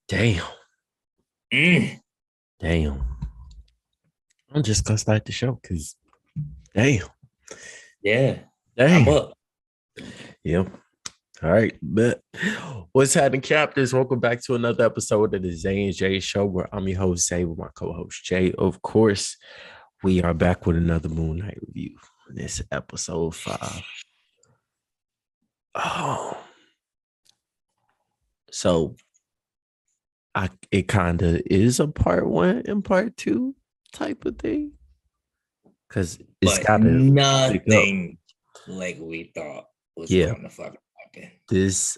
Damn. Mm, Damn. I'm just gonna start the show because damn. yeah, I'm Damn. up. Yep. All right. But what's happening, captors? Welcome back to another episode of the Zay and Jay show where I'm your host, Zay, with my co-host Jay. Of course, we are back with another Moon Knight review. This episode 5. Oh, so it kind of is a part one and part two type of thing. Cause it's But gotta pick up. nothing like we thought was Yeah. going to fucking happen. This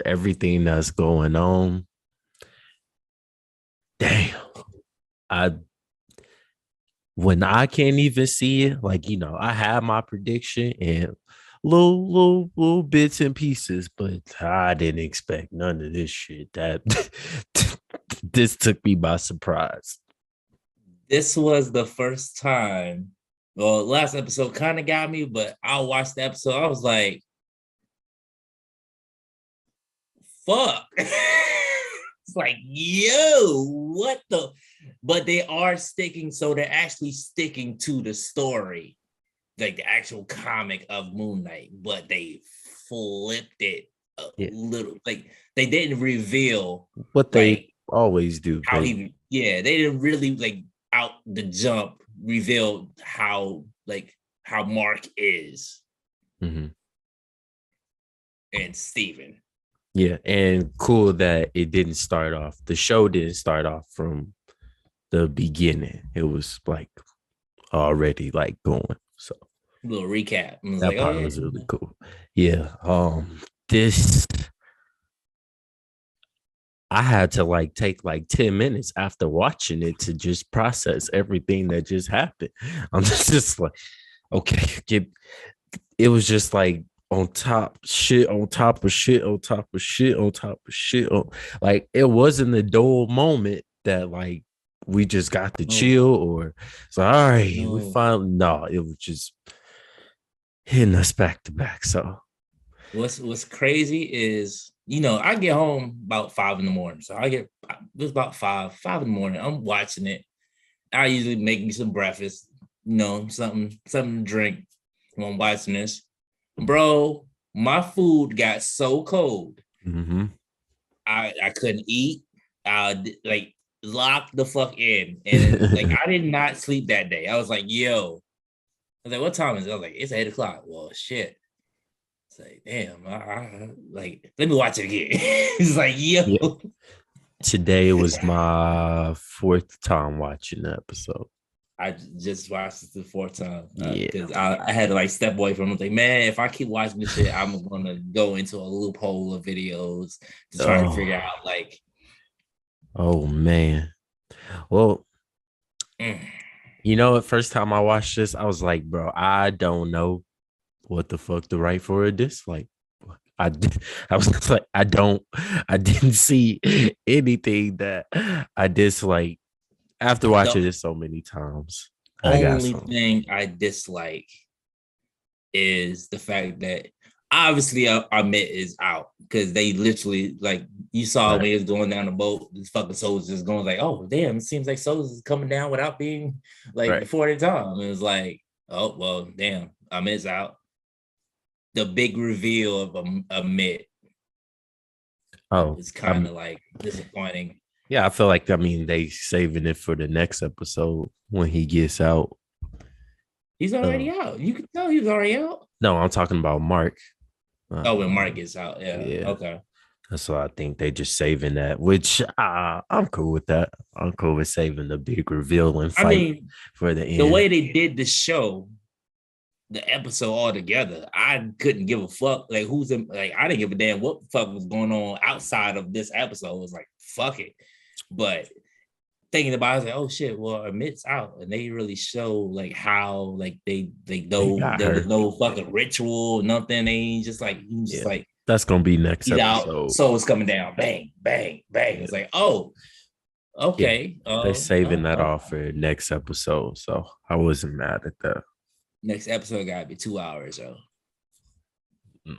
everything that's going on. Damn. I when I can't even see it, like I have my prediction and little bits and pieces, but I didn't expect none of this shit. That this took me by surprise. This was the first time. Well, last episode kind of got me, but I watched the episode. I was like, fuck. It's like, yo, what the? But they are sticking, so they're actually sticking to the story, like the actual comic of Moon Knight, but they flipped it a Yeah. little. Like they didn't reveal What they like always do, how he, yeah, they didn't really like out the jump reveal how Mark is Mhm. and Steven. Yeah, and cool that it didn't start off. The show didn't start off from the beginning. It was like already like going. So Little recap. I was that like, oh part yeah. was really cool. Yeah. This I had to like take like 10 minutes after watching it to just process everything that just happened. I'm just like, okay, it was just like on top shit on top of shit on top of shit on top of shit. Like it wasn't a dull moment that like we just got to No, chill or so all right, we no. finally no, it was just hitting us back to back. So What's crazy is I get home about 5 in the morning. So it was about five in the morning. I'm watching it. I usually make me some breakfast, something to drink when I'm watching this. Bro, my food got so cold. mm-hmm. I couldn't eat. Like locked the fuck in. And like I did not sleep that day. I was like, yo. I was like, what time is it? I was like, it's 8 o'clock. Well, shit. It's like, damn, like, let me watch it again. It's like, Yeah. yo. Today was my fourth time watching the episode. I just watched it the fourth time Yeah. because I had to like step away from it. Like, man, if I keep watching this shit, I'm gonna go into a loophole of videos to try to Oh, figure out like, oh man. Well, mm, at first time I watched this, I was like, bro, I don't know what the fuck to write for this. Like, I did, I was like, I didn't see anything that I dislike after the watching it so many times. I got only some. thing I dislike is the fact that obviously Amit is out because they literally like you saw when Right, he was going down the boat, this fucking soldiers just going like, oh damn, it seems like soldiers is coming down without being like right. before their time. And it was like, oh well, damn, Amit's out. The big reveal of Amit Oh, is kind of like disappointing. yeah, I feel like they saving it for the next episode when he gets out. He's Uh, already out. You can tell he was already out. no, I'm talking about Mark. Oh, when Uh, Mark gets out, yeah, yeah, okay. so I think they just saving that, which I'm cool with that. I'm cool with saving the big reveal and I fight mean, for the the end. way they did the show the episode altogether. I couldn't give a fuck. Like who's in like I didn't give a damn what the fuck was going on outside of this episode. It was like fuck it. But thinking about it, I was like, oh shit, well, Amit's out. And they really show like how like they They know got there was her. no fucking ritual, nothing. They just Yeah, like that's gonna be next he's out, episode. so it's coming down, bang, bang, bang. Yeah, It's like, oh, yeah. okay. They saving that Okay. off for next episode, so I wasn't mad at that. Next episode gotta be 2 hours, so Mm.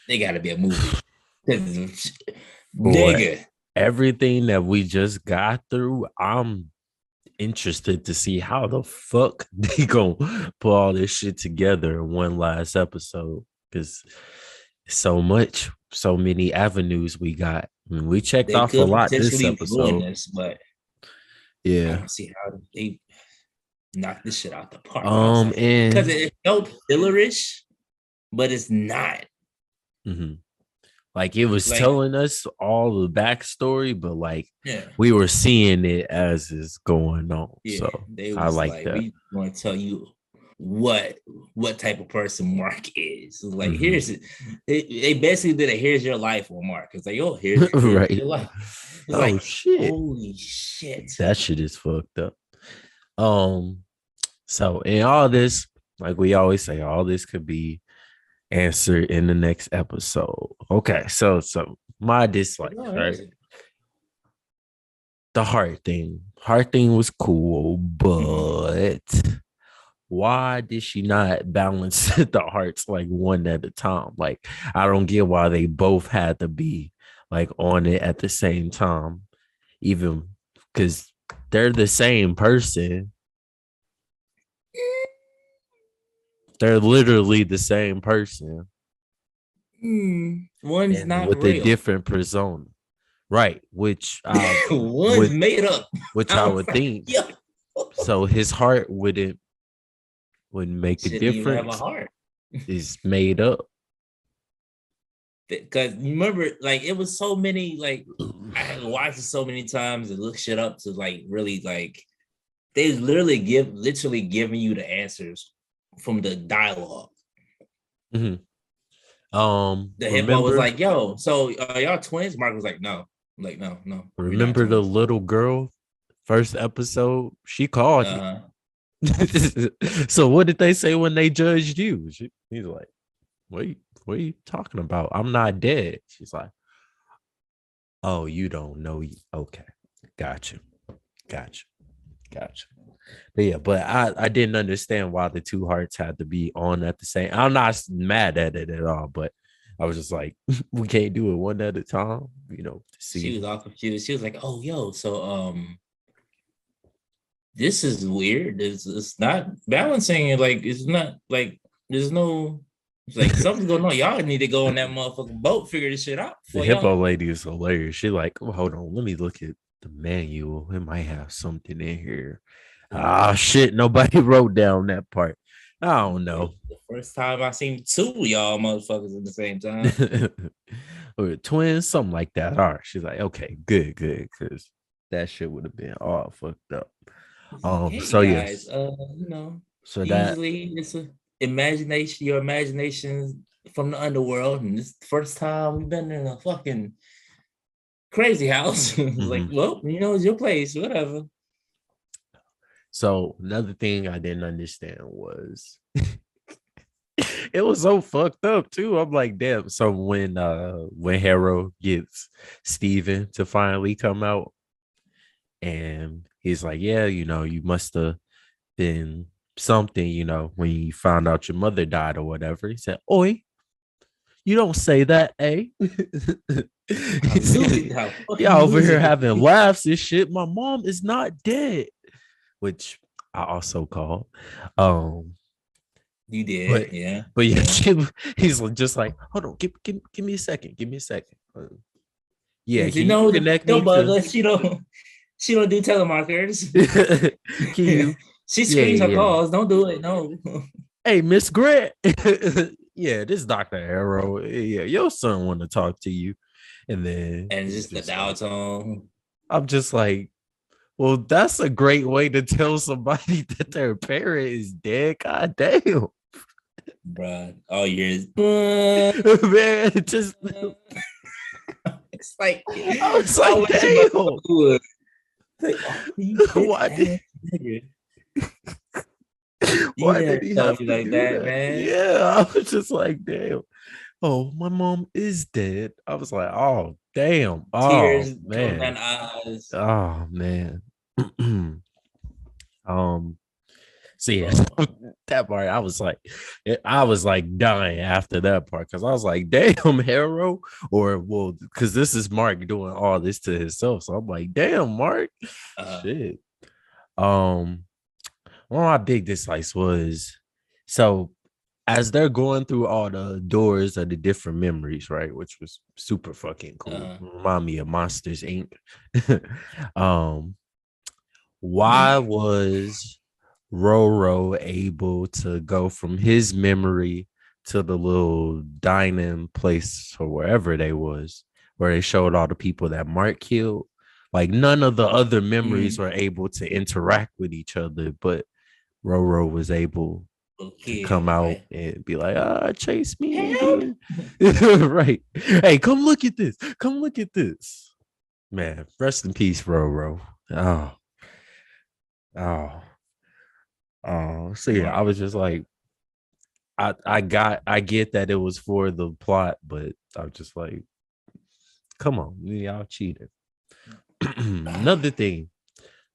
they gotta be a movie. Boy, Nigga. everything that we just got through, I'm interested to see how the fuck they gonna put all this shit together in one last episode. Because so much, so many avenues we got. I mean, we checked They off a could lot this potentially ruin episode. this, but I Yeah. don't see how they knock this shit out the park. I was like, because And it felt fillerish, but it's not. mhm. Like it was Like, telling us all the backstory, but like yeah, we were seeing it as it's going on. yeah. So They I was like like, that. we want to tell you what type of person Mark is. Like, Mhm. here's it. They basically did a here's your life on Mark. It's like, oh, here's Right. your life. It's Oh like, shit. holy shit. That shit is fucked up. Um, so in all this, like we always say, all this could be answered in the next episode. Okay, so my dislike, No, right? The heart thing. Heart thing was cool, but why did she not balance the hearts like one at a time? Like, I don't get why they both had to be like on it at the same time, even because they're the same person. They're literally the same person One's and not with a real. different persona. Right, which I One's would made up. which I I was would like, think. yo, So his heart wouldn't make a shouldn't even have a difference. heart. Is made up. Because you remember, like, it was so many, like, I had watched it so many times and look shit up to like really like they literally giving you the answers from the dialogue. Mhm. The hippo was Remember like, yo, so are y'all twins? Mark was like, no. I'm like, no, we're not remember the twins. little girl first episode? She called it. Uh-huh. So what did they say when they judged you? He's like, what are you talking about? I'm not dead. She's like, oh, you don't know you. Okay. Got you. Got you. Got you. But yeah, but I didn't understand why the two hearts had to be on at the same. I'm not mad at it at all, but I was just like, we can't do it one at a time, to She see. was all confused. She was like, oh, yo, so this is weird. It's not balancing it. Like, it's not like there's no it's like something's going on. Y'all need to go on that motherfucking boat, figure this shit out The before hippo y'all. lady is hilarious. She like, oh, hold on, let me look at the manual. It might have something in here. Ah, shit, nobody wrote down that part. I don't know. The first time I seen two of y'all motherfuckers at the same time. Or twins, something like that. All right. She's like, okay, good, because that shit would have been all fucked up. It's like, hey So guys, yes. So that usually it's a imagination, your imagination from the underworld, and this is the first time we've been in a fucking crazy house. Like, mhm. well, it's your place, whatever. So another thing I didn't understand was it was so fucked up too. I'm like, damn. So when Harrow gets Steven to finally come out and he's like, yeah, you must have been something, when you found out your mother died or whatever. He said, oi, you don't say that, eh? How loser, how Yeah, fucking over here loser. having laughs and shit. My mom is not dead, which I also called. Um, You but did, yeah. but yeah, Yeah. he's just like, hold on, give me a second, give me a second. Yeah, You can you know, connect me don't bug to? us. She don't do telemarketers. Can you? She Yeah, screens her yeah, yeah. calls. Don't do it. No. Hey, Miss Grant. Yeah, this Dr. Arrow. Yeah, your son want to talk to you. And then And he's just the just dial like, tone. I'm just like, well, that's a great way to tell somebody that their parent is dead. God damn. Bruh. All years. Man, just It's like I was I like, wish a damn. motherfucker would. Like, oh, you bitch Why did ass nigga. You why didn't have did to he tell have me to like do that, that? man. Yeah, I was just like, damn. Oh, my mom is dead. I was like, oh, damn. Oh Tears coming down man. the eyes. Oh man. um See, Oh, that part, I was like dying after that part because I was like, damn, Harrow, or well, because this is Mark doing all this to himself. So I'm like, damn, Mark, uh, shit. Um, One of my big dislikes was so as they're going through all the doors of the different memories, right? Which was super fucking cool. uh, Remind me of Monsters Inc. um, why was Roro able to go from his memory to the little dining place or wherever they was, where they showed all the people that Mark killed? Like none of the other memories mm, were able to interact with each other, but Roro was able to okay, come out like and be like, chase me help. again. Right. Hey, come look at this. Come look at this. Man, rest in peace, Roro. Oh, oh, oh. So yeah, I Mark. was just like, I get that it was for the plot, but I was just like, come on, y'all cheated. Another thing,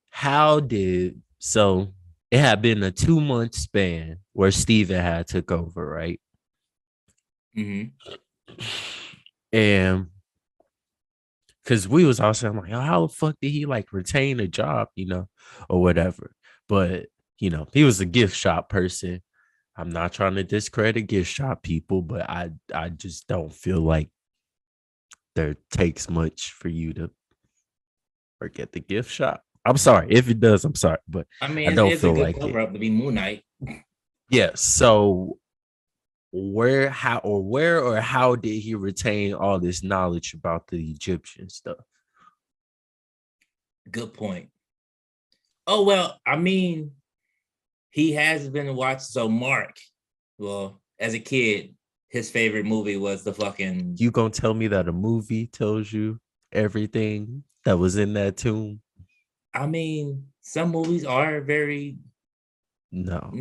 how did so it had been a 2 month span where Steven had took over, right? Mm-hmm. And because we was also I'm like, oh, how the fuck did he like retain a job, or whatever. But he was a gift shop person. I'm not trying to discredit gift shop people, but I just don't feel like there takes much for you to work at the gift shop. I'm sorry. If it does, I'm sorry, but I I mean, don't it's a feel good like it. cover up to be Moon Knight. Yeah. So where or how did he retain all this knowledge about the Egyptian stuff? Good point. Oh well, I mean, he has been watching. So Mark, well, as a kid, his favorite movie was the fucking. You gonna tell me that a movie tells you everything that was in that tomb? I mean, some movies are very, No,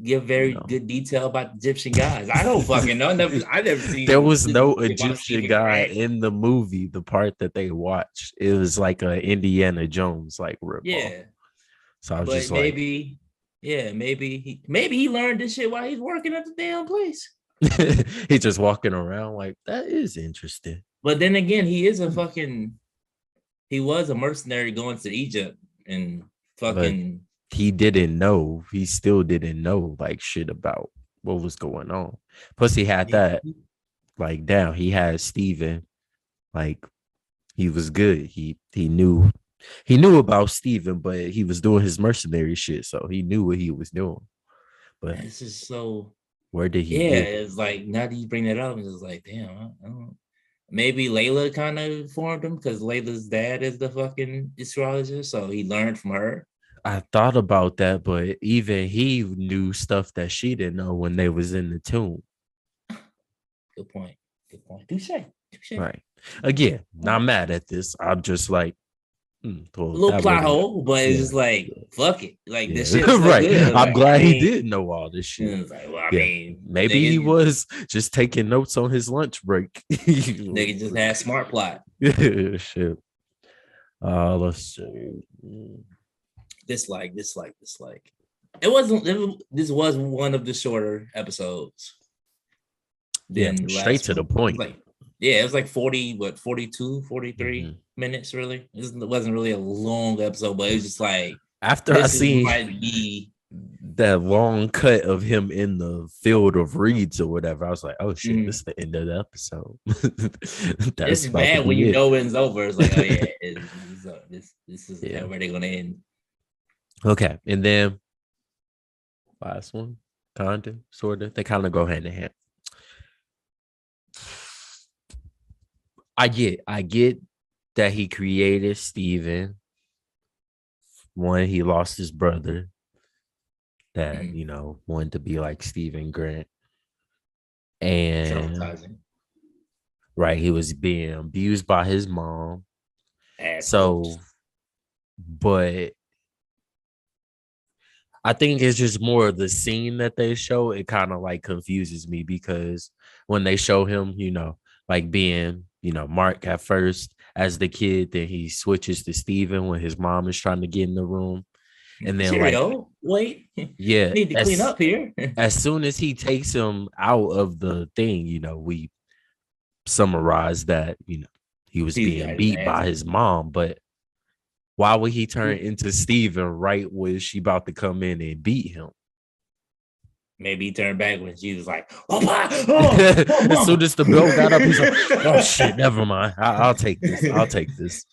give very no. good detail about Egyptian gods. I don't fucking know. I never There seen was this no movie about Egyptian Stephen guy Grant. in the movie. The part that they watched, it was like a Indiana Jones like ripoff. Yeah, So I was but just like, maybe he learned this shit while he's working at the damn place. he's just walking around like that is interesting. But then again, Hmm. he was a mercenary going to Egypt and But fucking he didn't know. He still didn't know like shit about what was going on. Plus, he had that like down. He had Steven like he was good. He knew about Steven, but he was doing his mercenary shit, so he knew what he was doing. But it's just so where did he yeah, get it? it's like now that you bring that up, it's just like, damn, I don't maybe Layla kind of formed him because Layla's dad is the fucking astrologer, so he learned from her. I thought about that, but even he knew stuff that she didn't know when they was in the tomb. Good point. Good point. Touche. Touche. Right. Again, not mad at this. I'm just like, A well, little that would plot have hole, but it's yeah, just like yeah, fuck it. Like the yeah. shit was so Right. good. I'm Like I glad he mean, did know all this shit. it's like, well, I Yeah. mean, Maybe he nigga, was just taking notes on his lunch break. nigga just had smart plot. Shit. Let's see. Dislike. It wasn't. This was one of the shorter episodes Yeah, than the straight last to the one. point. It was like 40, 42, 43 Mhm. minutes, really. It wasn't really a long episode, but it was just like, After I this is seen might be, that long cut of him in the field of reeds or whatever, I was like, "Oh shit, this mm, is the end of the episode. it's That's just about to bad when be you it." know when it's over. It's like, oh yeah, this is Yeah. where they're going to end. Okay, and then last one, kinda, sorta. They kind of go hand in hand. I get that he created Steven. One, he lost his brother that, Mhm. wanted to be like Stephen Grant. And Traumatizing. right, he was being abused by his mom. Ass So, whoops. but I think it's just more of the scene that they show. It kind of like confuses me because when they show him, like being, Mark at first as the kid, then he switches to Steven when his mom is trying to get in the room. And then like, Cheerio, wait, yeah, need to clean up here. as soon as he takes him out of the thing, we summarize that, he was He's being got his beat ass by his beat. mom. But why would he turn into Steven right when she about to come in and beat him? Maybe he turned back when she was like, oh, As soon as the bell got up, he's like, oh shit, never mind. I'll take this. I'll take this.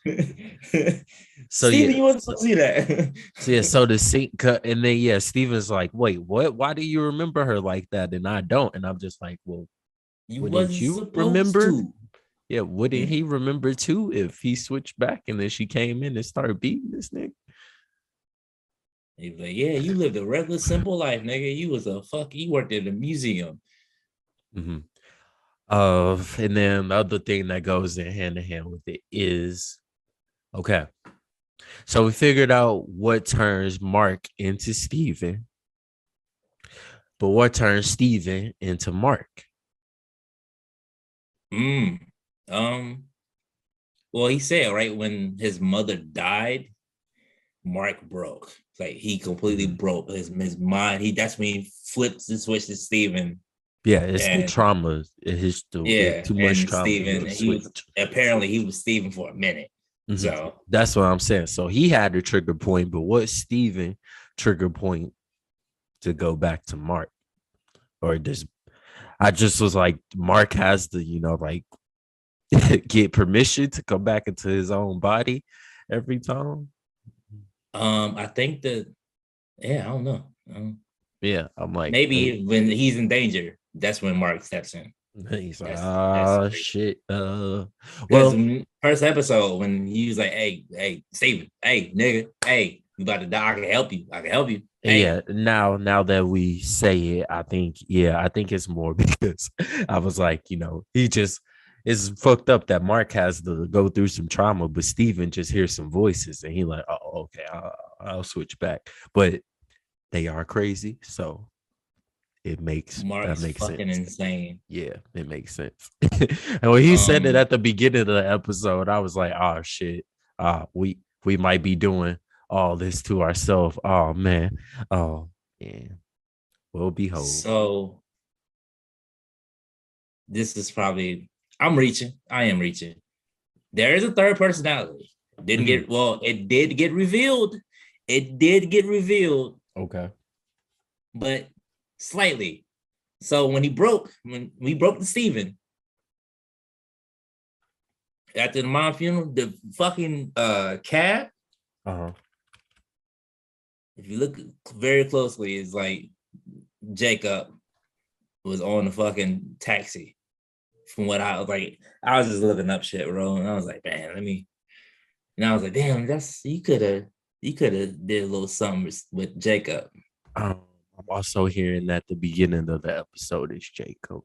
So Steven, yeah. you want to see that? So the scene cut, and then Steven's like, wait, what? Why do you remember her like that? And I don't. And I'm just like, well, You wouldn't wasn't you supposed remember? to. Yeah, wouldn't he remember too if he switched back and then she came in and started beating this nigga? He's like, yeah, you lived a regular, simple life, nigga. You was you worked at a museum. Mm-hmm. And then the other thing that goes in hand with it is, okay, so we figured out what turns Mark into Steven, but what turns Steven into Mark? Well, he said right when his mother died, Mark broke. Like he completely broke his mind. That's when he flips the switch to Steven. Yeah, it's the trauma. It's too much and trauma. Steven, he was Steven for a minute. Mm-hmm. So that's what I'm saying. So he had a trigger point, but what's Steven trigger point to go back to Mark? Or I just was like, Mark has to, like get permission to come back into his own body every time. I think that, I don't know. Yeah, I'm like, maybe when he's in danger, that's when Mark steps in. He's like, oh shit. Well, first episode when he was like, hey, Steven, hey, nigga, hey, you about to die? I can help you. Hey. Yeah. Now that we say it, I think it's more because I was like, it's fucked up that Mark has to go through some trauma, but Steven just hears some voices and he like, oh, okay, I'll switch back. But they are crazy, so Mark's fucking sense. Insane. Yeah, it makes sense. And when he said it at the beginning of the episode, I was like, oh shit, we might be doing all this to ourselves. Oh man. Oh yeah. We'll behold. So this is probably I am reaching. There is a third personality. It did get revealed. Okay. But slightly. So when we broke the Steven after the mom funeral, the fucking cab. If you look very closely, it's like Jacob was on the fucking taxi. From what I was like, I was just looking up shit, bro, and I was like, man, and I was like, damn, you could have did a little something with Jacob. I'm also hearing that the beginning of the episode is Jacob,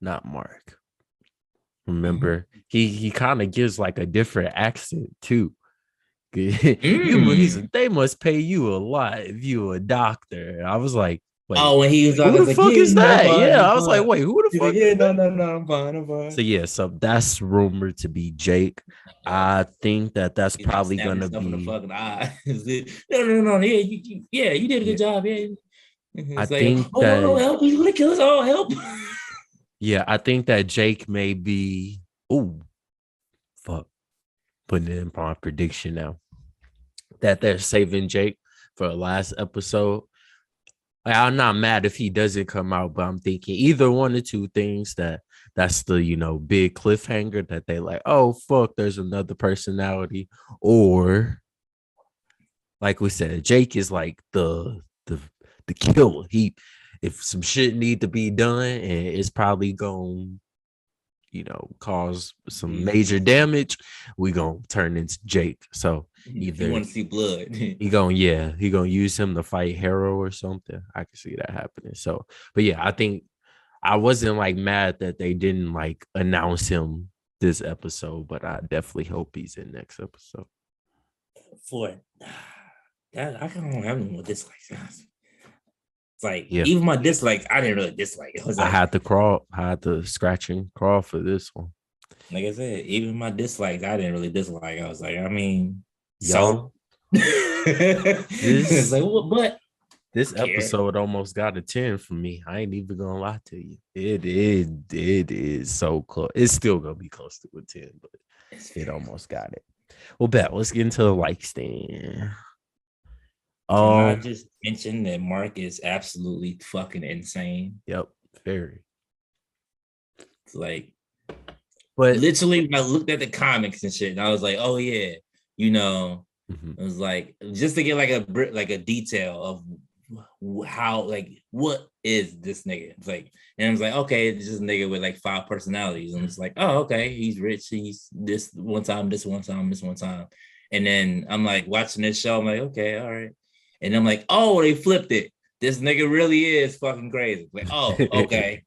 not Mark. Remember, he kind of gives like a different accent too. He's like, they must pay you a lot if you're a doctor. I was like, wait, when he was who the fuck is that? I was like, wait, who the fuck? Yeah, no, I'm fine. So that's rumored to be Jake. I think that's probably gonna be. In the fucking eye. No. Yeah, you did a good job. Yeah. I think that. No, help! He's gonna kill us all. Help! Yeah, I think that Jake may be. Oh, fuck! Putting it in my prediction now that they're saving Jake for the last episode. I'm not mad if he doesn't come out, but I'm thinking either one or two things that's the big cliffhanger that they like, oh fuck, there's another personality, or like we said, Jake is like the killer. If some shit need to be done, and it's probably going cause some major damage, we gonna turn into Jake. So either you want to see blood, he gonna use him to fight Harrow or something. I can see that happening. So, but yeah, I think I wasn't like mad that they didn't like announce him this episode, but I definitely hope he's in next episode. For that, I don't have any more dislikes. It's like even my dislikes, I didn't really dislike it. I had to scratch and crawl for this one. Like I said, even my dislikes, I didn't really dislike. I was like, I mean, y'all It's This like, what? But this care. episode almost got a 10 from me. I ain't even gonna lie to you. It is so close. It's still gonna be close to a 10, but It's it very almost close. got it. Well, bet let's get into the likes then. Can I Um, just mention that Mark is absolutely fucking insane? yep, very. It's like But literally, when I looked at the comics and shit, and I was like, oh yeah, you know, mhm. it was like just to get like a detail of how like what is this nigga? It's like, and I was like, okay, it's just a nigga with like 5 personalities, and it's like, oh okay, he's rich, he's this one time, this one time, this one time, and then I'm like watching this show, I'm like, okay, all right, and I'm like, oh, they flipped it. This nigga really is fucking crazy. Like, oh, okay,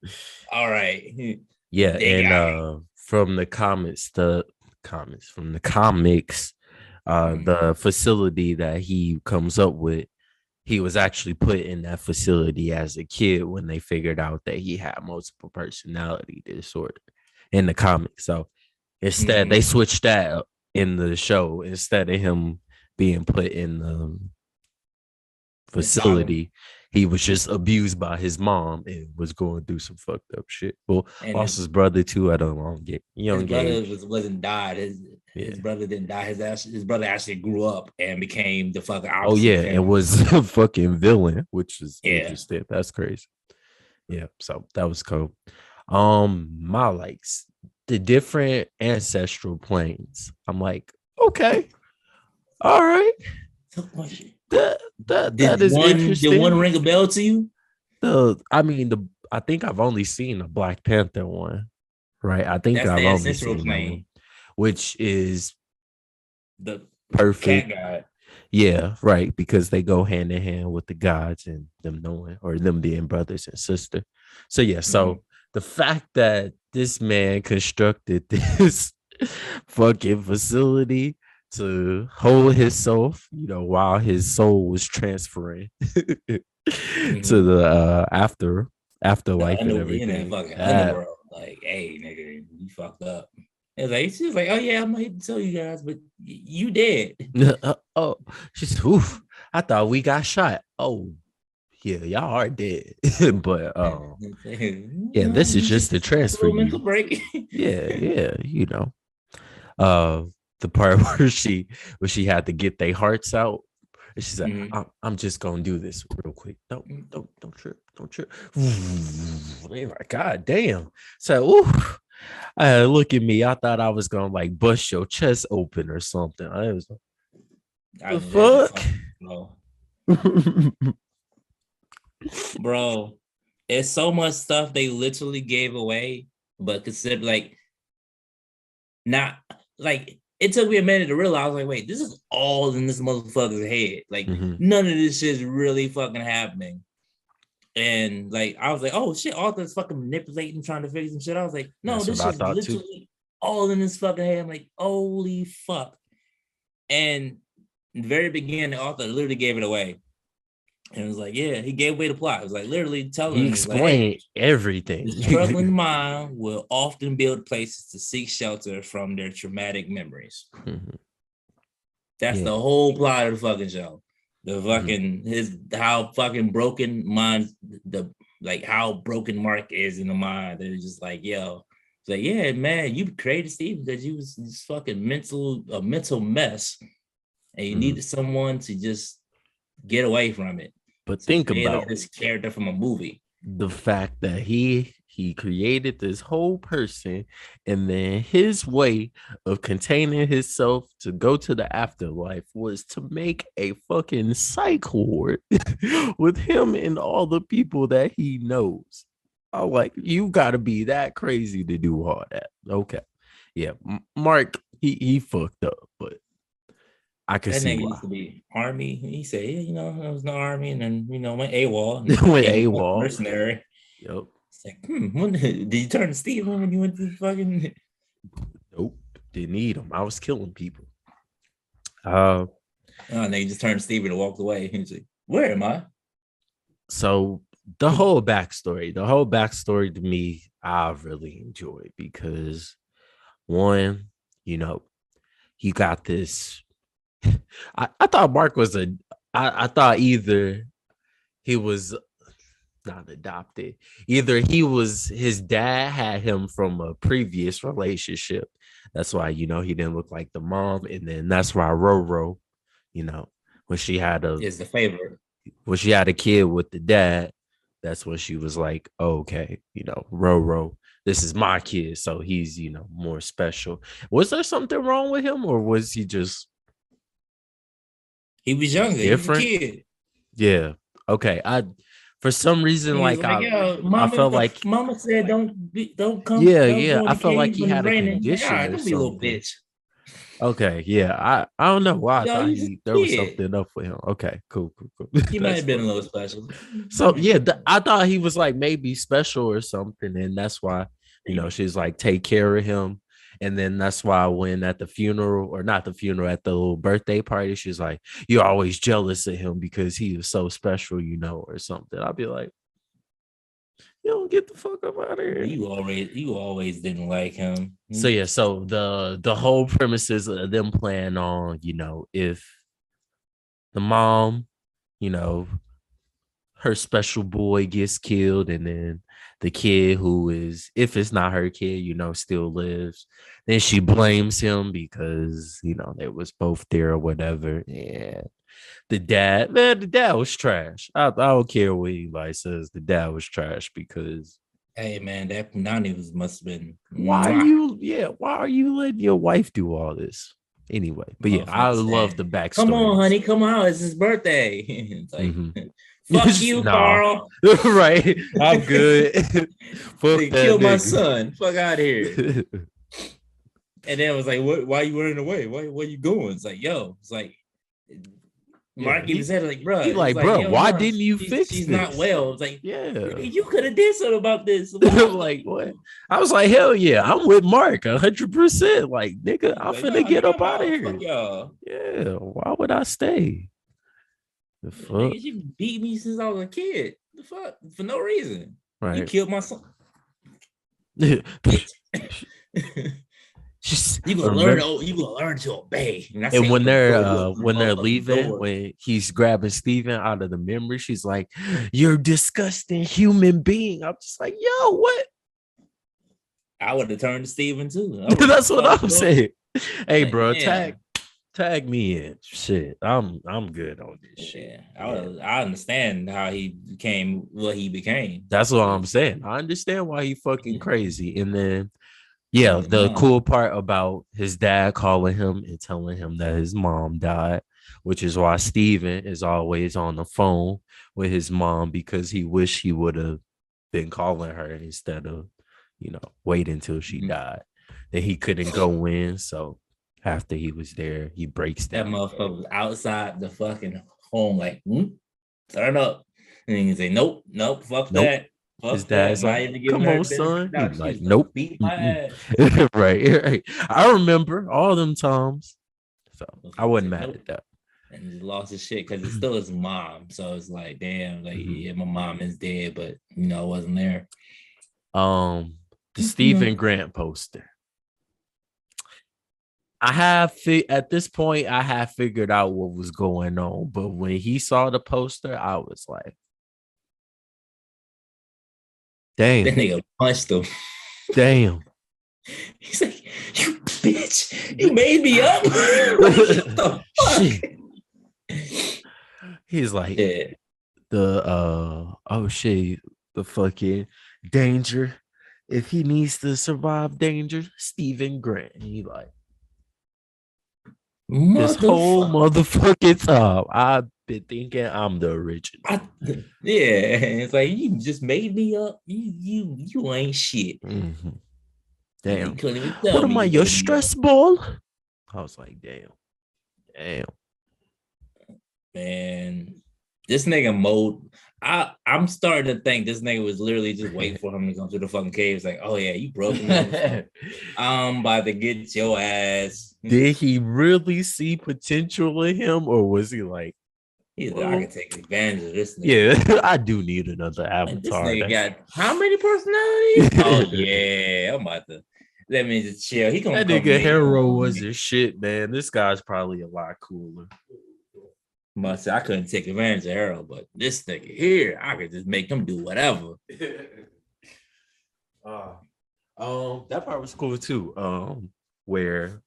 all right, Yeah, they and got from the comments from the comics, me. the facility that he comes up with, he was actually put in that facility as a kid when they figured out that he had multiple personality disorder in the comics. So instead, they Mm-hmm. switched that up in the show. Instead of him being put in the The asylum. facility, he was just abused by his mom and was going through some fucked up shit. Well, And lost his brother too at a his young brother age. wasn't died. His Yeah. brother didn't die. His brother actually grew up and became the fucking Oh opposite yeah, of and him. was a fucking villain, which is Yeah. interesting. That's crazy. Yeah, so that was cool. My likes the different ancestral planes. I'm like, okay, all right, So, that that did is one interesting. ring a bell to you? I think I've only seen the Black Panther one, right? I think That's the I've only ancestral seen that one, plane. which is The cat perfect. god. Yeah, right, because they go hand in hand with the gods and them knowing or them being brothers and sister. So yeah, Mm-hmm. so the fact that this man constructed this fucking facility to hold himself, while his soul was transferring to Mm-hmm. the The afterlife and under in that everything. fucking underworld. Like, hey, nigga, you fucked up. It's like she's like, oh yeah, I'm here to tell you guys, but you dead. Oh, she's oof. I thought we got shot. Oh, yeah, y'all are dead. But yeah, this is You just just a took a transfer little mental you. break. Yeah, yeah, Uh the part where she had to get their hearts out. And she's like, Mhm. I'm just gonna do this real quick. Don't trip, don't trip. They like, God damn. So look at me. I thought I was gonna like bust your chest open or something. I was like, I the just fuck? fucking bro. Bro, it's so much stuff they literally gave away, but consider like not like it took me a minute to realize like, wait, this is all in this motherfucker's head. Like Mhm. none of this shit is really fucking happening. And like I was like, oh shit, Arthur's fucking manipulating, trying to figure some shit. I was like, no, That's what this I shit's thought too. literally all in his fucking head. I'm like, holy fuck. And in the very beginning, the author literally gave it away. And it was like, yeah, he gave away the plot. It was like literally He telling us, like, hey, explained the everything. struggling mind will often build places to seek shelter from their traumatic memories. Mhm. That's Yeah. the whole plot of the fucking show. The Mhm. fucking his how fucking broken mind the like how broken Mark is in the mind. They're just like, yo, it's like, yeah, man, you created Steve because you was this fucking mental mess, and you Mhm. needed someone to just get away from it. But So you think created about this character from a movie. the fact that he created this whole person, and then his way of containing himself to go to the afterlife was to make a fucking psych ward with him and all the people that he knows. I'm like, you got to be that crazy to do all that. Okay, yeah, Mark, he fucked up, but I can That see nigga why. used to be army. He said, yeah, I was in the army, and then went AWOL and With became a fucking AWOL. mercenary. Yep. It's like, when did you turn to Steve when you went to fucking? Nope. Didn't need him. I was killing people. Uh, Oh, and they just turned to Steve and walked away. He's like, where am I? so the whole backstory to me, I really enjoyed because one, you know, you got this. I thought Mark was I thought either he was not adopted. Either he was his dad had him from a previous relationship. That's why he didn't look like the mom, and then that's why Roro, you know, when she had a Is the favorite. when she had a kid with the dad, that's when she was like, oh, okay, Roro, this is my kid, so he's more special. Was there something wrong with him, or was he just He was younger. He was a different? kid. Yeah. Okay. For some reason, He was like like, "Yo, I felt like mama said don't come, yeah, don't yeah. go in I the felt like cave he when it's had a raining." Like, all condition right, or don't be a little something. bitch. Okay, yeah. I don't know why I Yo, thought he's a there was kid. something up with him. Okay, cool. He might That's have been a fine. little special. So yeah, I thought he was like maybe special or something, and that's why she's like take care of him, and then that's why when at the funeral or not the funeral at the little birthday party, she's like, "You're always jealous of him because he was so special, or something." I'll be like, "You don't get the fuck up out of here." You always didn't like him. So yeah, so the whole premises of them playing on, if the mom, you know, her special boy gets killed, and then the kid who is, if it's not her kid, still lives, then she blames him because they was both there or whatever. And the dad was trash. I don't care what anybody says, the dad was trash because Hey man, that Nani must have been why are you letting your wife do all this anyway? But yeah, I motherfucker love saying, the "Come on, backstories. honey, come on, it's his birthday." It's like, Mm-hmm. fuck you, Nah, Carl. right. I'm good. Fuck They that killed my nigga. son. Fuck out of here. And then it was like, what? Why you running away? Where you going? It's like, yo, it's like Yeah, Mark even said, like, bro, he it's like, like, bro, yo, why no, didn't you she's fix she's not this? well. It's like, Yeah. you could have did something about this. Like what? I was like, hell yeah, I'm with Mark 100%. Like, nigga, He's I'm like, finna nah, get nigga, up I'm out of out. here. Fuck y'all. Yeah, why would I stay? The fuck? Nigga, she beat me since I was a kid. The fuck? For no reason. You Right. killed my son. Just You gonna learn. remember. Oh, you gonna learn to obey. And I say, And open the door. You open the when they're motherfucking leaving, door. when he's grabbing Steven out of the memory, she's like, "You're a disgusting human being." I'm just like, "Yo, what?" I would have turned to Steven too. I would have That's what fucked I'm him up. saying. Hey, Like, bro, damn. tag me in. Shit, I'm good on this shit. Yeah, Yeah. I understand how he became what he became. That's what I'm saying. I understand why he fucking Yeah. crazy. And then, yeah, Your the mom. cool part about his dad calling him and telling him that his mom died, which is why Steven is always on the phone with his mom because he wished he would have been calling her instead of, waiting until she Mhm. died. Then he couldn't go in. So after he was there, he breaks That down. motherfucker was outside the fucking home, like, turn up. And he can say, nope, fuck Nope. that. His Fuck that. dad's Not like, even giving come her on, the benefit of son. the He's doubt. She like, was gonna nope. beat my Mm-mm. ass. Right. I remember all them times. So I wasn't Said, mad nope. at that. And he lost his shit because it's still his mom. So it's like, damn, like, yeah, my mom is dead, but I wasn't there. The Stephen Grant poster. At this point, I have figured out what was going on, but when he saw the poster, I was like, That damn, nigga punched him. damn. He's like, you bitch, you made me up. What the Shit. He's like, Yeah. oh shit, the fucking danger. If he needs to survive danger, Stephen Grant. And he like, this whole Motherfucker. motherfucking time, I've been thinking I'm the original. Yeah, it's like you just made me up. You ain't shit. Mm-hmm. You Damn. couldn't even What tell am me I, you your made me up. stress ball? I was like, damn. Man, this nigga mode. I'm starting to think this nigga was literally just waiting for him to come to the fucking cave. It's like, oh yeah, you broke him. I'm about to get your ass. Did he really see potential in him, or was he like, He's like, well, I can take advantage of this nigga. yeah, I do need another Like, this avatar. nigga got how many personalities? Oh yeah, I'm about to. Let me just chill. He gonna That come nigga later Hero on. was his shit, man. This guy's probably a lot cooler. Must say I couldn't take advantage of Harold, but this nigga here, I could just make him do whatever. That part was cool too. Where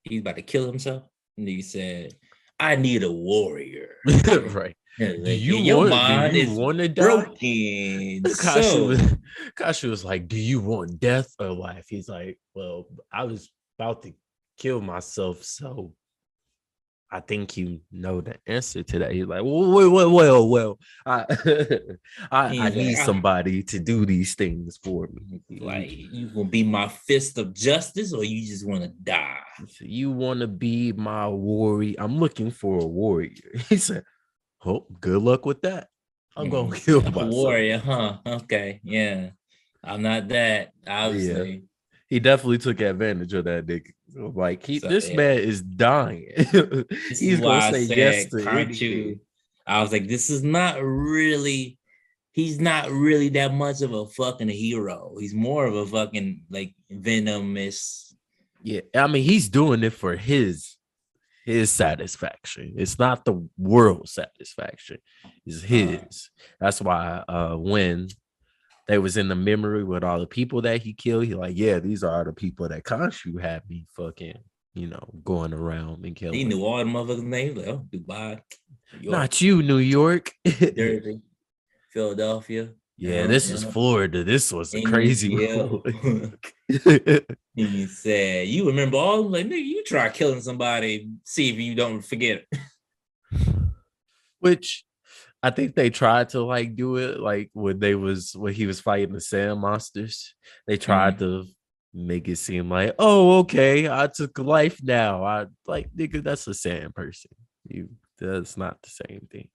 He's about to kill himself, and he said, "I need a warrior." right. And Do like, you your want mind is to die? broken. Kashi So was Kashi was like, do you want death or life? He's like, well, I was about to kill myself, so I think you know the answer to that. He's like, well, I I he's like, need somebody to do these things for me. like, you gonna be my fist of justice, or you just want to die? You want to be my warrior? I'm looking for a warrior. He said, oh, good luck with that. I'm gonna kill A myself. warrior, huh? Okay, yeah. I'm not that, Yeah. obviously. He definitely took advantage of that nigga. Like So this yeah, man is dying. this is He's gonna why I say yes said to anything. Conchu. I was like, this is not really. He's not really that much of a fucking hero. He's more of a fucking like venomous. Yeah, I mean he's doing it for his satisfaction. It's not the world satisfaction. It's his. That's why when they was in the memory with all the people that he killed, he like, yeah, these are the people that Khonshu had me fucking, going around and killing. He knew all the motherfuckers' names. Like, oh, Dubai, New York, Not you, New York. Jersey, Philadelphia. Yeah, this is Florida. This was a crazy Angel. one. He said, "You remember all?" Like, nigga, you try killing somebody, see if you don't forget it. Which I think they tried to like do it like when he was fighting the sand monsters. They tried to make it seem like, oh, okay, I took a life now. I like nigga, that's a sand person. That's not the same thing.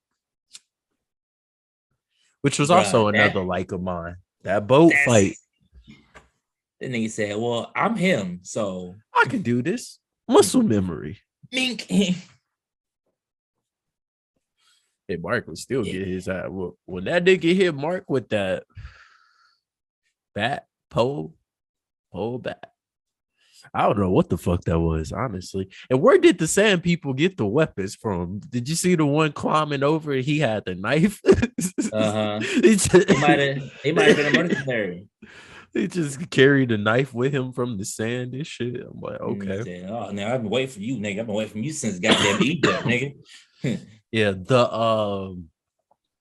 Which was also another like of mine. That boat fight. Then he said, well, I'm him, so I can do this. Muscle memory. Mink. Hey, Mark would still get his eye. When that nigga hit Mark with that pole bat. I don't know what the fuck that was, honestly. And where did the sand people get the weapons from? Did you see the one climbing over? He had the knife. He might have been a mercenary. He just carried a knife with him from the sand and shit. I'm like, okay. Said, oh, now I've been waiting for you, nigga. I've been waiting for you since goddamn Egypt, nigga. Yeah, because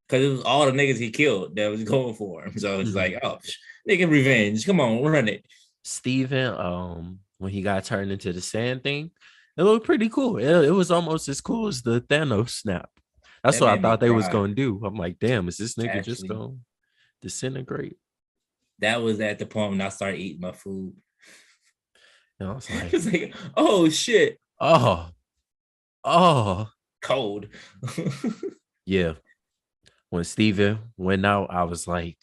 it was all the niggas he killed that was going for him. So it's like, oh, nigga, revenge. Come on, run it. Steven, when he got turned into the sand thing, it looked pretty cool. It was almost as cool as the Thanos snap. That's what I thought they was gonna do. I'm like, damn, is this nigga just gonna disintegrate? That was at the point when I started eating my food. And I was like, it's like, oh shit. Oh. Cold. Yeah. When Steven went out, I was like,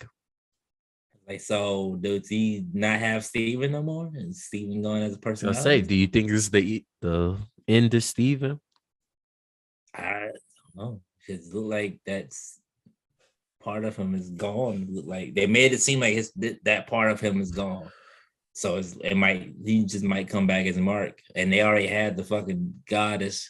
so does he not have Steven no more? Is Steven going as a person? I say, do you think this is the end of Steven? I don't know. It look like that's part of him is gone. Like they made it seem like that part of him is gone. So he just might come back as a Mark. And they already had the fucking goddess.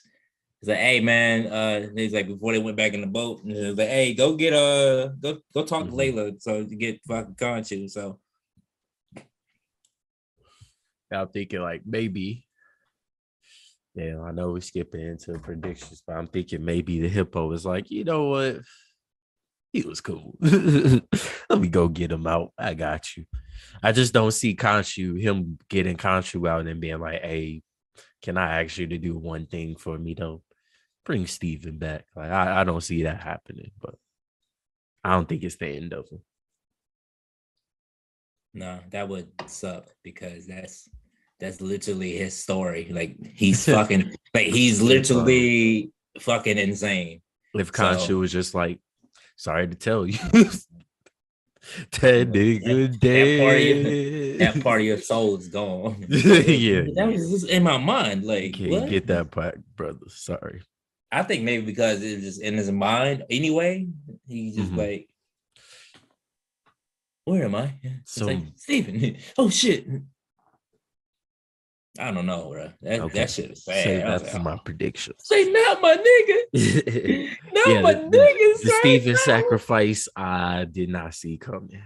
It's like, hey man, he's like before they went back in the boat, and it was like, hey, go get go talk to Layla so to get fucking Khonshu. So I'm thinking like maybe. Yeah, I know we're skipping into predictions, but I'm thinking maybe the hippo is like, you know what? He was cool. Let me go get him out. I got you. I just don't see him getting Khonshu out and being like, hey, can I ask you to do one thing for me though? Bring Steven back. Like I don't see that happening, but I don't think it's the end of him. No, that would suck because that's literally his story. Like he's fucking like he's literally fucking insane. If Khonshu was just like, sorry to tell you, that nigga dead. That part of your soul is gone. Yeah, that was just in my mind. Like, can't get that back, brother. Sorry. I think maybe because it was just in his mind anyway. He just like, where am I? So like, Steven. Oh shit. I don't know, bro. That Okay, shit is save sad. I was that like, for my oh, predictions. say not my nigga, not Yeah, my nigga, the say Steven no. sacrifice I did not see coming.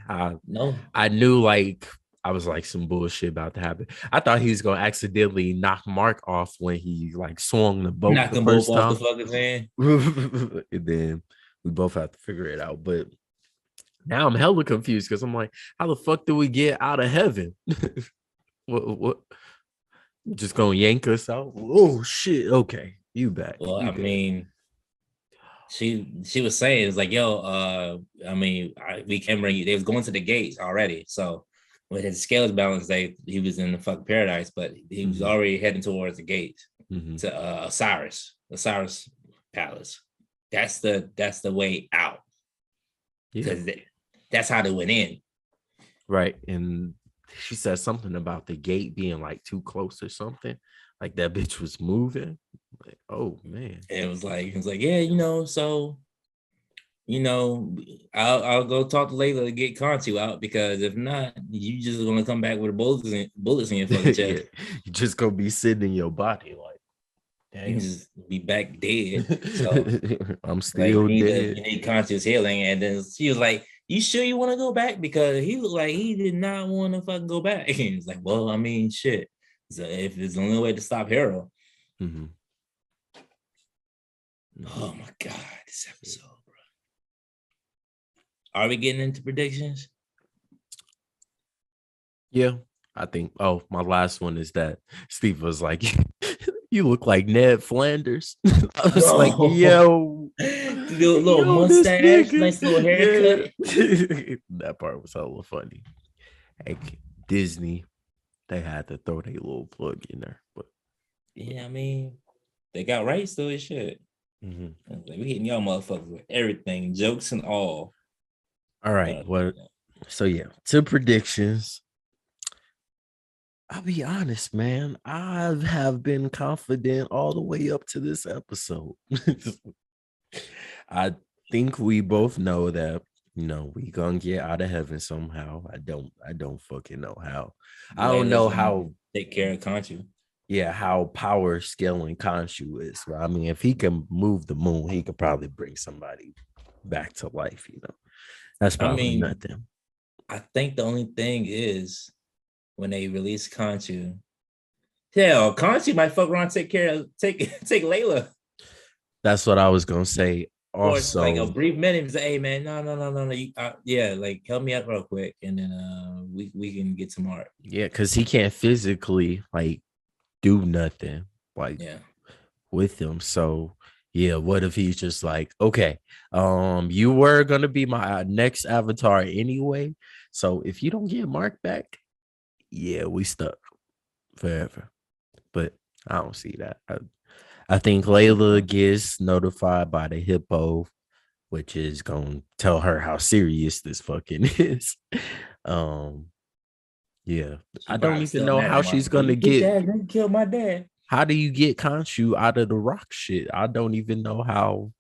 No, I knew like I was like some bullshit about to happen. I thought he was gonna accidentally knock Mark off when he like swung the boat knock the them both first off the time. fucking thing. And then we both have to figure it out. But now I'm hella confused because I'm like, how the fuck do we get out of heaven? what just gonna yank us out? Oh shit. Okay. You back. Well, You I good. mean, she was saying it's like, yo, I mean, we can bring you. They was going to the gates already, so with his scales balanced, he was in the fuck paradise, but he was Mm-hmm. already heading towards the gates Mm-hmm. to Osiris Palace. That's the way out Yeah. because that's how they went in. Right. And she said something about the gate being like too close or something. Like that bitch was moving. Like, oh man. And it was like, yeah, so I'll go talk to Layla to get Contu out because if not, you just gonna come back with bullets in your fucking Yeah. chest. You just gonna be sitting in your body like, You can damn. just be back dead. So I'm like still you dead. need conscious healing. And then she was like, "You sure you want to go back?" Because he looked like he did not want to fucking go back. And he's like, "Well, I mean, shit. So if it's the only way to stop Harold." Mm-hmm. Mm-hmm. Oh my god, this episode, bro. Are we getting into predictions? Yeah. I think my last one is that Steve was like, you look like Ned Flanders. I was like, Bro, yo, little yo, this mustache, nigga. nice little Yeah. haircut. That part was hella funny. Like Disney, they had to throw their little plug in there. But Yeah, I mean, they got rights to his shit. Mhm. Like, we hitting y'all motherfuckers with everything, jokes and all. All right. Well, so yeah, to predictions. I'll be honest, man. I have been confident all the way up to this episode. I think we both know that we gonna get out of heaven somehow. I don't fucking know how. I don't Layla's know gonna how. take care of Conchu. Yeah, how power scaling Khonshu is. Right? I mean, if he can move the moon, he could probably bring somebody back to life. That's I probably mean, nothing. I think the only thing is when they release Conchu, hell, Conchu might fuck around, take take Layla. That's what I was gonna say. Or it's like a Also, brief minute, and say, "Hey man, no, yeah, like help me out real quick, and then we can get some art." yeah, because he can't physically like do nothing like Yeah, with him. So yeah, what if he's just like, okay, you were gonna be my next avatar anyway. So if you don't get Mark back, yeah, we stuck forever. But I don't see that. I think Layla gets notified by the hippo, which is gonna tell her how serious this fucking is. Um, yeah, she I don't probably even still know mad how at Mark. she's Like, gonna you get get. that? You killed my dad. How do you get Khonshu out of the rock shit? I don't even know how.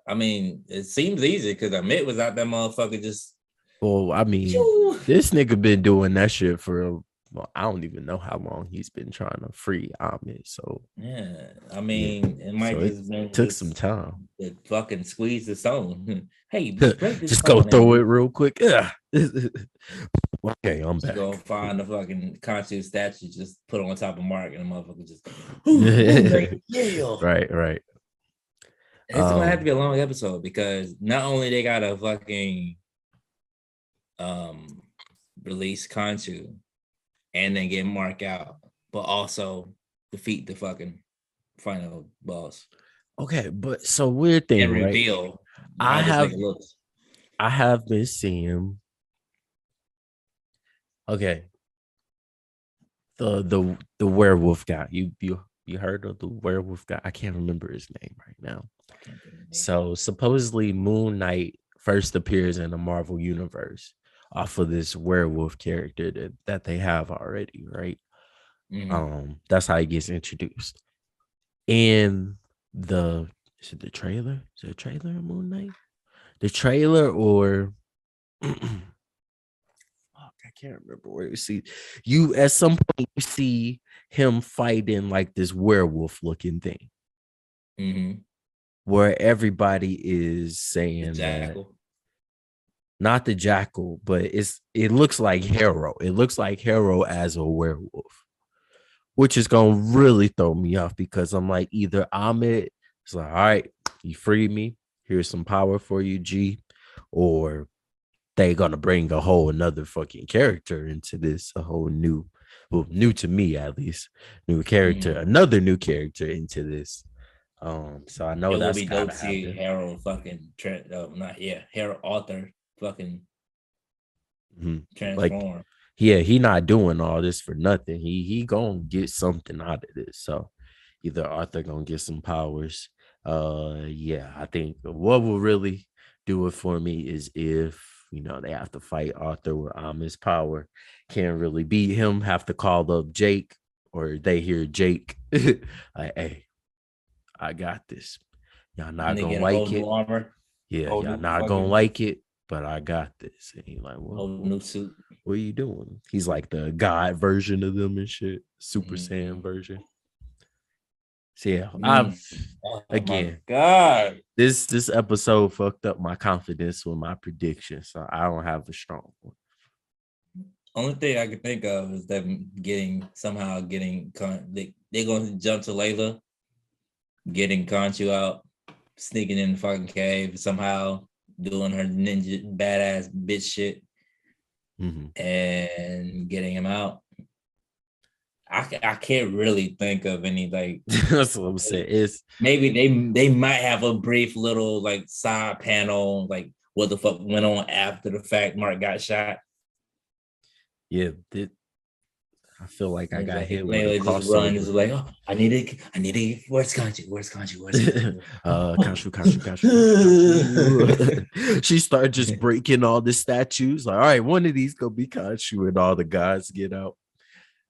I mean, it seems easy because Amit was out that motherfucker just. Well, I mean, Phew. this nigga been doing that shit for. Well, I don't even know how long he's been trying to free Ahmed. So Yeah, I yeah, mean, it so might it just been took some just time. the fucking squeeze the stone. Hey, just break this Just go stone throw it and real quick. Ugh. Okay, I'm she gonna back. find the fucking conscious statue, just put on top of Mark, and the motherfucker just, ooh, like, yeah. Right, right. It's gonna have to Um, be a long episode because not only they gotta fucking um release Khonshu and then get Mark out, but also defeat the fucking final boss okay, but so weird and thing, right? reveal I how this have nigga looks. I have been seeing okay, the werewolf guy. You heard of the werewolf guy? I can't remember his name right now. I can't think of the name. So supposedly Moon Knight first appears in the Marvel universe off of this werewolf character that they have already, right? Mhm. That's how he gets introduced. In the is it the trailer? Is it a trailer of Moon Knight? The trailer or fuck, I can't remember where you see you at some point you see him fighting like this werewolf looking thing where everybody is saying that not the jackal, but it looks like Harrow. It looks like Harrow as a werewolf, which is gonna really throw me off because I'm like, either Ahmed is like, all right, you freed me. Here's some power for you, G, or they gonna bring a whole another fucking character into this, a whole new, well, new to me at least, new character, another new character into this. So I know it that's would be dope to happen. see Harold fucking Harold Arthur fucking transform. Like, yeah, he not doing all this for nothing. He gonna get something out of this. So either Arthur gonna get some powers. Yeah, I think what will really do it for me is if they have to fight Arthur with Ahmed's power. Can't really beat him. Have to call up Jake, or they hear Jake. Like, hey, I got this. Y'all not gonna like it. Armor. Yeah, y'all not gonna like it, but I got this. And he's like, well, new suit. What are you doing? He's like the God version of them and shit. Super Saiyan version. So yeah, again, God, this episode fucked up my confidence with my prediction, so I don't have a strong one. Only thing I can think of is them they're gonna jump to Layla, getting Khonshu out, sneaking in the fucking cave, somehow doing her ninja badass bitch shit, and getting him out. I can't really think of any like. That's what I'm saying. It's maybe they might have a brief little like side panel, like what the fuck went on after the fact Mark got shot. Yeah, I feel like I got hit with a just run. It's like, oh, I need it. Where's Khonshu? Khonshu. She started just breaking all the statues. Like, all right, one of these gonna be Khonshu, and all the guys get out.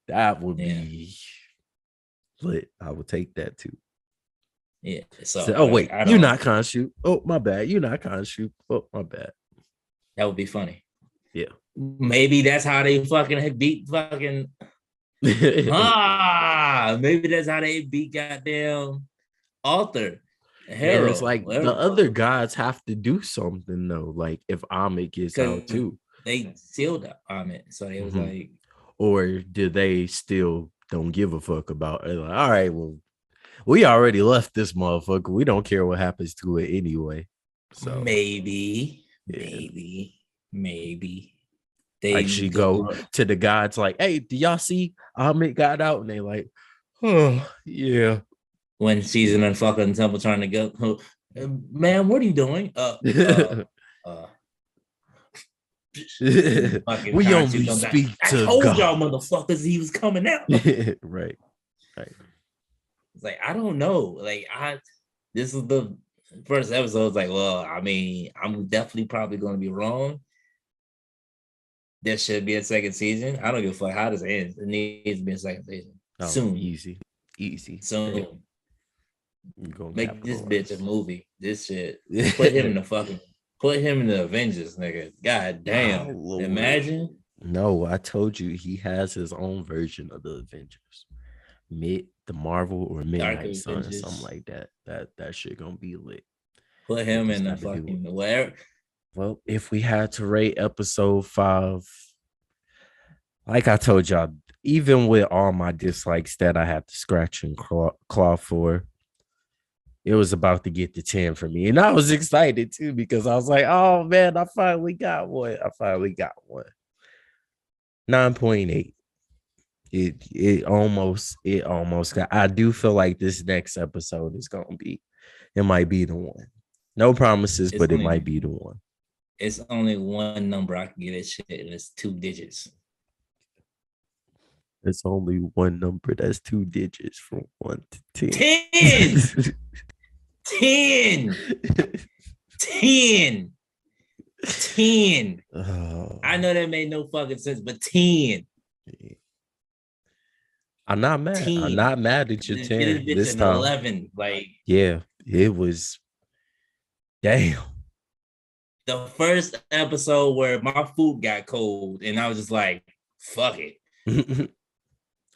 That would be lit. I would take that too. Yeah. Oh wait, you're not Khonshu. Oh my bad. You're not Khonshu. Oh my bad. That would be funny. Yeah. Maybe that's how they fucking beat fucking. Maybe that's how they beat goddamn Arthur. And it's like the other gods have to do something though. Like if Ahmed gets out too, they sealed Ahmed, so it was like. Or do they still don't give a fuck about it? Like, all right, well, we already left this motherfucker. We don't care what happens to it anyway. So maybe. Like she go to the gods like, hey, do y'all see Ahmed got out? And they like, oh, yeah. When she's in the fucking temple trying to go, man, what are you doing? We only speak to God. I told God. y'all motherfuckers he was coming out. Right. It's like, I don't know. Like, this is the first episode. It's like, well, I mean, I'm definitely probably going to be wrong. There should be a second season. I don't give a fuck how this ends. It needs to be a second season. Soon. Easy. Soon. Make this bitch a movie. This shit. Put him in the Avengers, nigga. God damn. Oh, imagine. No, I told you he has his own version of the Avengers. The Marvel or Midnight Sun or something like that. That shit gonna be lit. Put him in the fucking where. Well, if we had to rate episode 5, like I told y'all, even with all my dislikes that I had to scratch and claw for, it was about to get to 10 for me. And I was excited too, because I was like, oh man, I finally got one. 9.8. It almost got. I do feel like this next episode is gonna be, it might be the one. No promises, but it might be the one. It's only one number I can give it shit, and it's 2 digits. It's only one number that's 2 digits from 1 to 10. 10. Oh. I know that made no fucking sense, but 10. I'm not mad. 10. I'm not mad at your 10 this time. 11, like yeah, it was. Damn. the first episode where my food got cold, and I was just like, "Fuck it."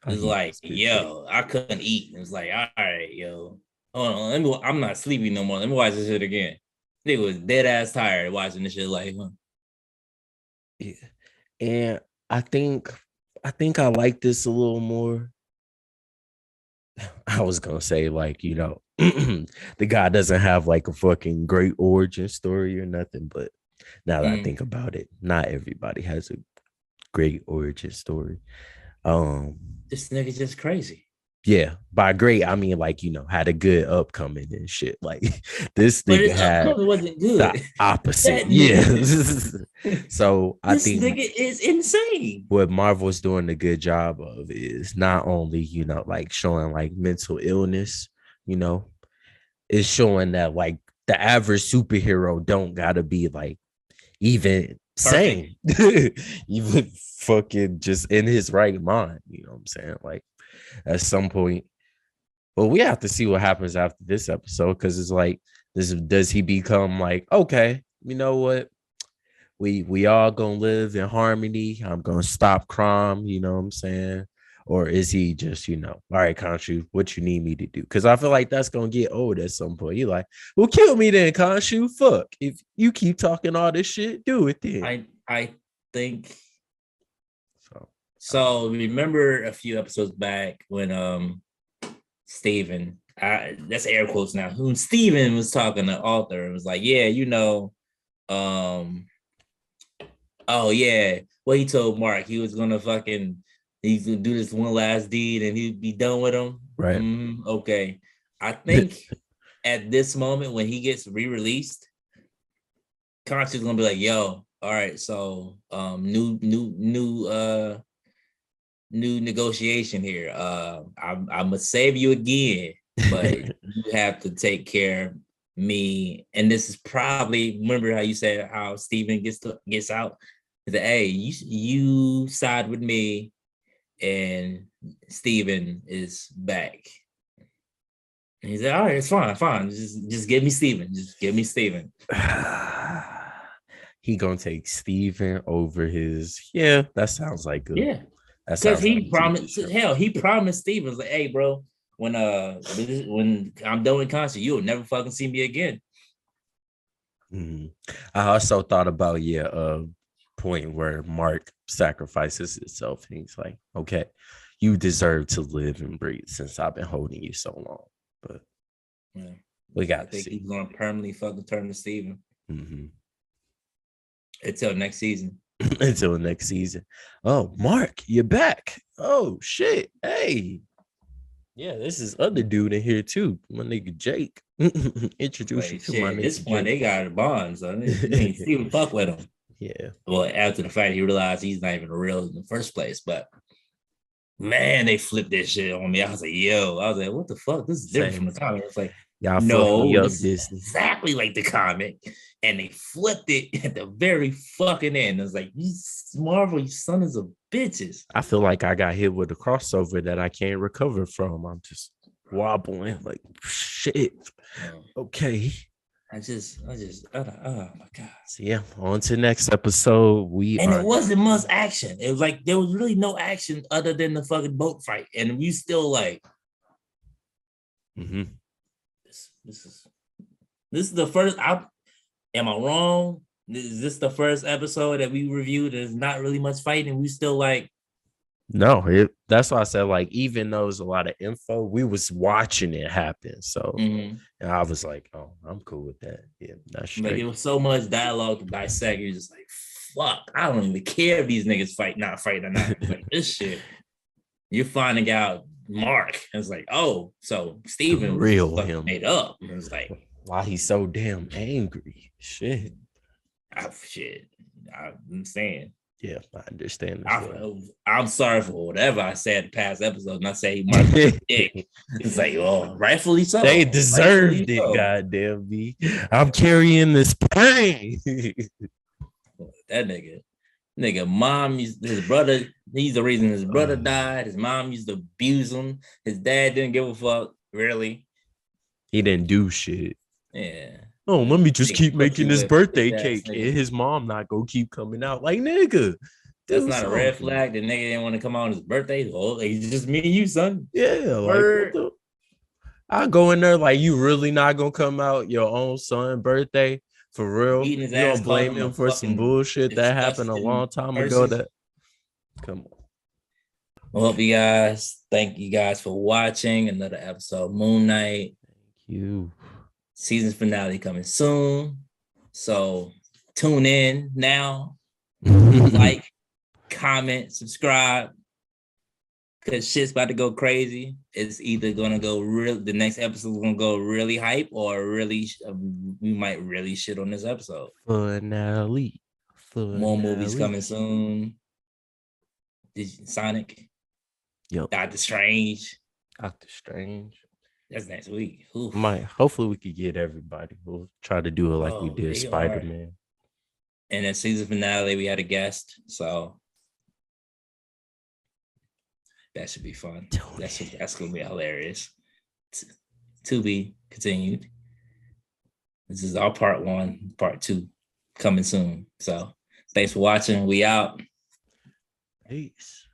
Oh, It's he like, was good too. yo, I couldn't eat. It was like, all right, yo, hold on, I'm not sleepy no more. Let me watch this shit again. They was dead ass tired watching this shit. Like, huh? Yeah. And I think I like this a little more. I was gonna say, like, the guy doesn't have like a fucking great origin story or nothing, but now that I Mm, think about it, not everybody has a great origin story. Um, this nigga just crazy. yeah, by great I mean like had a good upcoming and shit. Like this But nigga his had upcoming wasn't the good. opposite. That Yeah. nigga, So I this think nigga is insane. what Marvel's doing a good job of is not only, like showing like mental illness, you know, is showing that like the average superhero don't gotta be like even Perfect. sane, even fucking just in his right mind. You know what I'm saying? Like at some point, but we have to see what happens after this episode because it's like, this does he become like, okay, you know what? We all gonna live in harmony. I'm gonna stop crime, you know what I'm saying? Or is he just, all right, Khonshu, what you need me to do? Because I feel like that's gonna get old at some point. You like, well, kill me then, Khonshu. Fuck. If you keep talking all this shit, do it then. I think So so. Remember a few episodes back when Steven, that's air quotes now, whom Steven was talking to Arthur and was like, yeah, um, oh yeah, what he told Mark, he was gonna fucking, he's gonna do this one last deed and he'd be done with him. right. Okay. I think at this moment when he gets re-released, Conscious is gonna be like, yo, all right, so new negotiation here. I'm gonna save you again, but you have to take care of me. And this is probably, remember how you said how Steven gets out. That hey, you side with me, and Steven is back. And he said, all right, it's fine, fine. Just give me Steven. Just give me Steven. He gonna take Steven over his. Yeah, that sounds like a Yeah. that Because sounds like he a TV promised, show. hell, he promised Stevens like, "Hey, bro, when I'm done with concert, you'll never fucking see me again." Mhm. I also thought about point where Mark sacrifices himself and he's like, okay, you deserve to live and breathe since I've been holding you so long. But Yeah. we I got to think see. he's gonna permanently fucking turn to Steven Mm-hmm. until next season. Until next season. Oh, Mark, you're back. Oh shit. Hey. Yeah, this is other dude in here too. My nigga Jake. Introduce you Like to my shit, at this nigga point Jake. they got a bond, so you ain't Steven fuck with him. Yeah. Well, after the fact, he realized he's not even real in the first place. But man, they flipped this shit on me. I was like, yo, I was like, what the fuck? This is different from Same. the comic. It's like, Y'all fucked me no, up, this is Disney. exactly like the comic. And they flipped it at the very fucking end. It's like, you Marvel, you sons of bitches. I feel like I got hit with a crossover that I can't recover from. I'm just wobbling like shit. Okay. Oh my God. So yeah, on to next episode. We And it are wasn't much action. It was like, there was really no action other than the fucking boat fight. And we still like, Mhm. this is the first, am I wrong? Is this the first episode that we reviewed? There's not really much fighting. We still like, No, that's why I said like even though there's a lot of info, we was watching it happen. So mm-hmm. and I was like, oh, I'm cool with that. Yeah, that's Like it straight. was so much dialogue to dissect. You're just like, fuck, I don't even care if these niggas not fight or not. Like this shit, you're finding out Mark. It's like, oh, so The Steven was real fucking him. made up. And it's like, Why he's so damn angry. Shit. shit. I'm saying. Yeah, I understand. I'm sorry for whatever I said the past episode, and I say Mark was a dick. It's like, oh, rightfully so. They deserved Rightfully it, so. goddamn me. I'm carrying this pain. That nigga, mom used his brother. He's the reason his brother died. His mom used to abuse him. His dad didn't give a fuck, really. He didn't do shit. Yeah, Oh, let me just Nigga, keep fuck making you this with birthday bitch ass cake, and nigga. his mom not gonna keep coming out. Like, nigga, That's do not a red something. flag. The nigga didn't want to come out on his birthday. Oh, it's just me and you, son. Yeah, like what Word. the I go in there like you really not gonna come out your own son birthday for real. Beating his You ass, gonna calling blame him a him for some fucking bullshit that happened a long disgusting time ago. person. That come on. I hope you guys. Thank you guys for watching another episode of Moon Knight. You Season finale coming soon. So tune in now. Like, comment, subscribe. Because shit's about to go crazy. It's either gonna go real. The next episode is gonna go really hype, or really we might really shit on this episode. finale. More movies Finale. coming soon. Sonic, Yep. Doctor Strange. Doctor Strange. That's next week. Oof. Might hopefully we could get everybody. We'll try to do it like we did they Spider-Man. And then season finale, we had a guest, so that should be fun. That's gonna be hilarious. To be continued. This is our part 1, part 2 coming soon. So thanks for watching. We out. Peace.